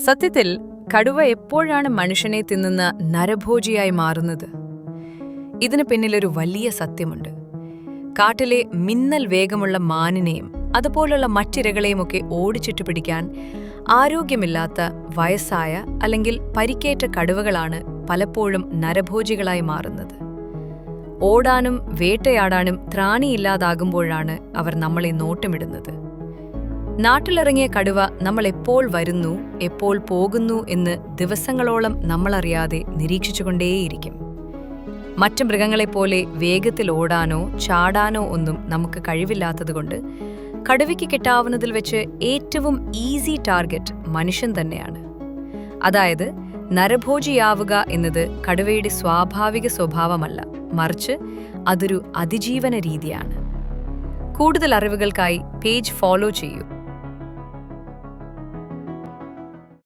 സത്യത്തിൽ കടുവ എപ്പോഴാണ് മനുഷ്യനെ തിന്നുന്ന നരഭോജിയായി മാറുന്നത്? ഇതിന് പിന്നിലൊരു വലിയ സത്യമുണ്ട്. കാട്ടിലെ മിന്നൽ വേഗമുള്ള മാനിനെയും അതുപോലുള്ള മറ്റിരകളെയുമൊക്കെ ഓടിച്ചിട്ടു പിടിക്കാൻ ആരോഗ്യമില്ലാത്ത വയസ്സായ അല്ലെങ്കിൽ പരിക്കേറ്റ കടുവകളാണ് പലപ്പോഴും നരഭോജികളായി മാറുന്നത്. ഓടാനും വേട്ടയാടാനും ത്രാണിയില്ലാതാകുമ്പോഴാണ് അവർ നമ്മളെ നോട്ടമിടുന്നത്. നാട്ടിലിറങ്ങിയ കടുവ നമ്മൾ എപ്പോൾ വരുന്നു, എപ്പോൾ പോകുന്നു എന്ന് ദിവസങ്ങളോളം നമ്മളറിയാതെ നിരീക്ഷിച്ചുകൊണ്ടേയിരിക്കും. മറ്റു മൃഗങ്ങളെപ്പോലെ വേഗത്തിൽ ഓടാനോ ചാടാനോ ഒന്നും നമുക്ക് കഴിവില്ലാത്തതുകൊണ്ട് കടുവയ്ക്ക് കിട്ടാവുന്നതിൽ വെച്ച് ഏറ്റവും ഈസി ടാർഗറ്റ് മനുഷ്യൻ തന്നെയാണ്. അതായത് നരഭോജിയാവുക എന്നത് കടുവയുടെ സ്വാഭാവിക സ്വഭാവമല്ല, മറിച്ച് അതൊരു അതിജീവന രീതിയാണ്. കൂടുതൽ അറിവുകൾക്കായി പേജ് ഫോളോ ചെയ്യൂ.